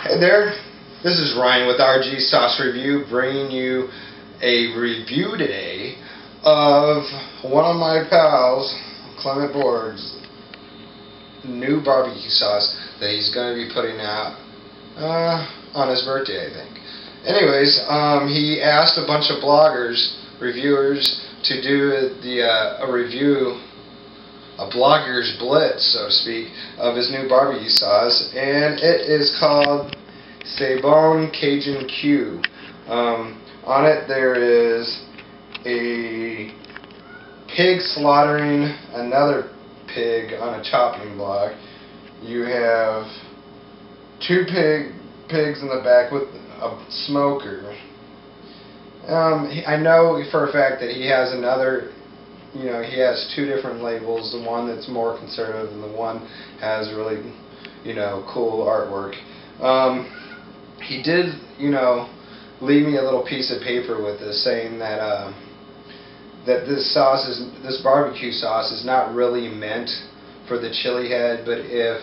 Hey there, this is Ryan with RG Sauce Review, bringing you a review today of one of my pals, Clement Borg's new barbecue sauce that he's going to be putting out on his birthday, I think. Anyways, he asked a bunch of bloggers, reviewers, to do a review, a blogger's blitz, so to speak, of his new barbecue sauce, and it is called Bon Cajun Q. On it there is a pig slaughtering another pig on a chopping block. You have two pigs in the back with a smoker. I know for a fact that he has another, he has two different labels, the one that's more conservative and the one has really, cool artwork. He did, leave me a little piece of paper with this saying that that this barbecue sauce is not really meant for the chili head, but if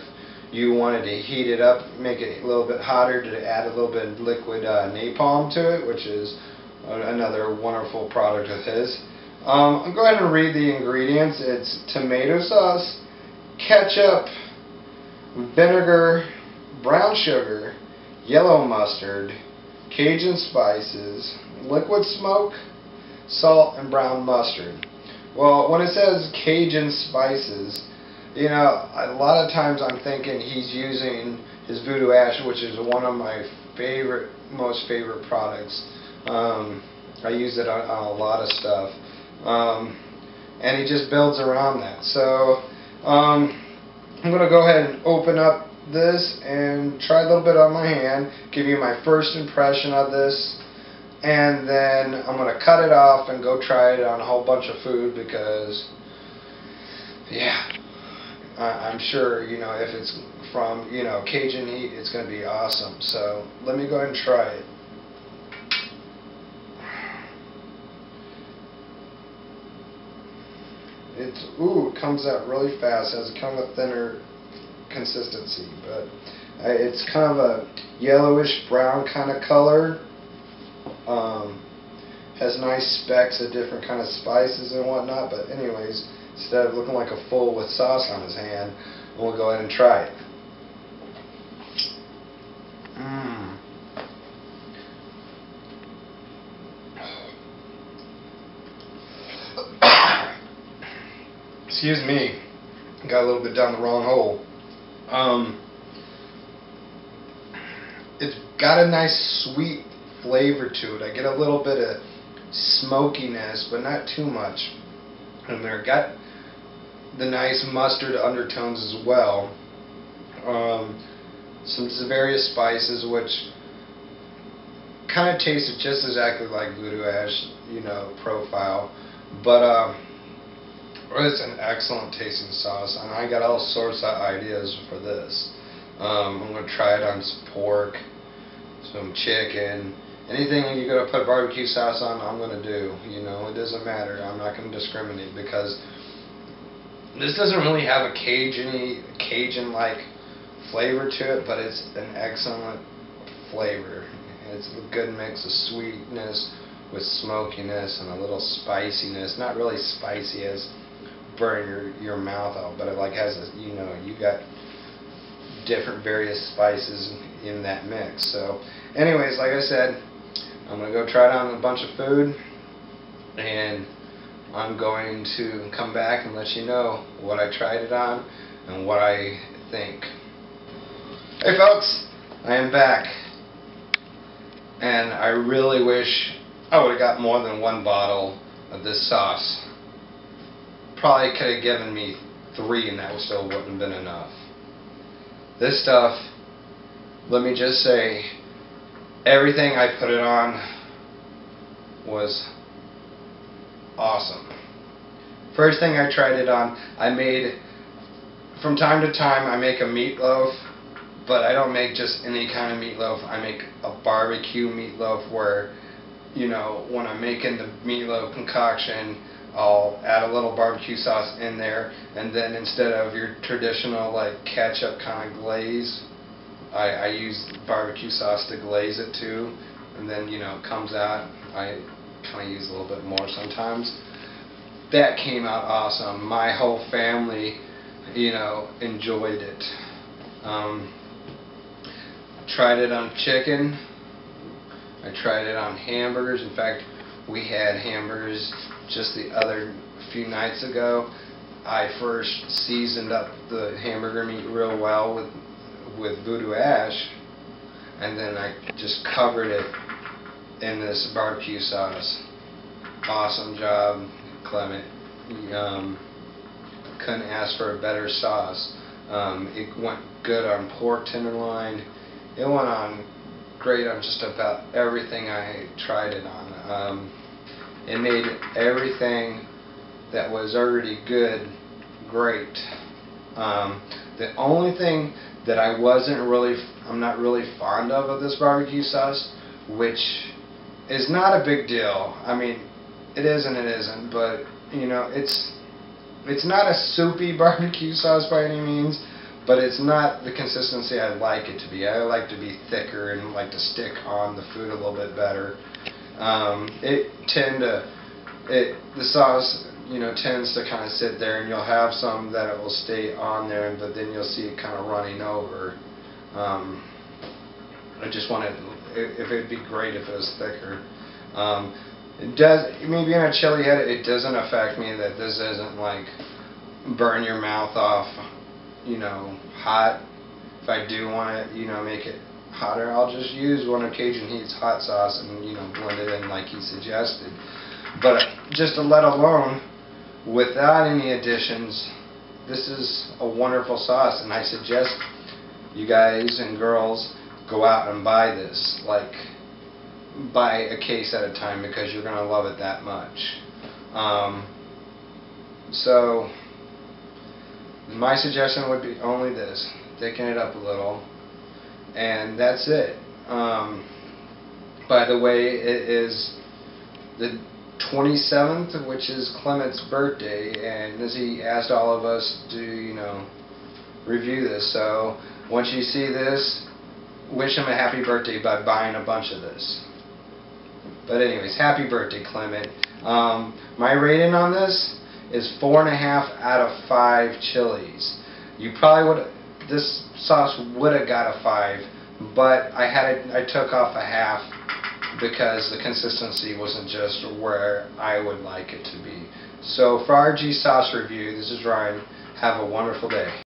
you wanted to heat it up, make it a little bit hotter, to add a little bit of liquid napalm to it, which is another wonderful product of his. I'll go ahead and read the ingredients. It's tomato sauce, ketchup, vinegar, brown sugar, yellow mustard, Cajun spices, liquid smoke, salt, and brown mustard. Well, when it says Cajun spices, a lot of times I'm thinking he's using his voodoo ash, which is one of my most favorite products. I use it on a lot of stuff. And he just builds around that. So I'm going to go ahead and open up this and try a little bit on my hand, give you my first impression of this, and then I'm going to cut it off and go try it on a whole bunch of food because, yeah, I'm sure, if it's from, Cajun Heat, it's going to be awesome. So let me go ahead and try it. It comes out really fast. It has kind of a thinner consistency, but it's kind of a yellowish brown kind of color. Has nice specks of different kind of spices and whatnot, but anyways, instead of looking like a fool with sauce on his hand, we'll go ahead and try it. Excuse me, got a little bit down the wrong hole. It's got a nice sweet flavor to it. I get a little bit of smokiness, but not too much. And there got the nice mustard undertones as well. Some various spices, which kind of tasted just exactly like voodoo ash, profile. But it's an excellent tasting sauce, and I got all sorts of ideas for this. I'm going to try it on some pork, some chicken, anything you're going to put barbecue sauce on, I'm going to do. It doesn't matter. I'm not going to discriminate because this doesn't really have a Cajun-like flavor to it, but it's an excellent flavor. It's a good mix of sweetness with smokiness and a little spiciness. Not really spicy as burn your mouth out, but it has a, you got different various spices in that mix. So anyways, like I said, I'm going to go try it on a bunch of food, and I'm going to come back and let you know what I tried it on and what I think. Hey folks, I am back, and I really wish I would have got more than one bottle of this sauce. Probably could have given me 3 and that still wouldn't have been enough. This stuff, let me just say, everything I put it on was awesome. First thing I tried it on, I made, from time to time I make a meatloaf, but I don't make just any kind of meatloaf. I make a barbecue meatloaf where, when I'm making the meatloaf concoction, I'll add a little barbecue sauce in there, and then instead of your traditional ketchup kind of glaze, I use barbecue sauce to glaze it too, and then it comes out. I kind of use a little bit more sometimes. That came out awesome. My whole family, enjoyed it. Tried it on chicken. I tried it on hamburgers. In fact, we had hamburgers just the other few nights ago. I first seasoned up the hamburger meat real well with voodoo ash, and then I just covered it in this barbecue sauce. Awesome job, Clement. Couldn't ask for a better sauce. It went good on pork tenderloin. It went on great on just about everything I tried it on. It made everything that was already good great. The only thing that I'm not really fond of this barbecue sauce, which is not a big deal. I mean, it is and it isn't, but it's not a soupy barbecue sauce by any means, but it's not the consistency I'd like it to be. I like to be thicker and like to stick on the food a little bit better. The sauce tends to kind of sit there, and you'll have some that it will stay on there, but then you'll see it kind of running over. I just wanted, if it'd be great if it was thicker. It does, maybe in a chili head, it doesn't affect me that this isn't like burn your mouth off, hot. If I do want to, make it hotter, I'll just use one of Cajun Heat's hot sauce and, blend it in like he suggested. But just to let alone, without any additions, this is a wonderful sauce, and I suggest you guys and girls go out and buy this. Like, buy a case at a time, because you're going to love it that much. So my suggestion would be only this: thicken it up a little, and that's it. By the way, it is the 27th, which is Clement's birthday, and he asked all of us to, review this. So once you see this, wish him a happy birthday by buying a bunch of this. But anyways, happy birthday, Clement. My rating on this is 4.5 out of 5 chilies. You probably this sauce would have got a 5, but I took off a half because the consistency wasn't just where I would like it to be. So for RG Sauce Review, this is Ryan. Have a wonderful day.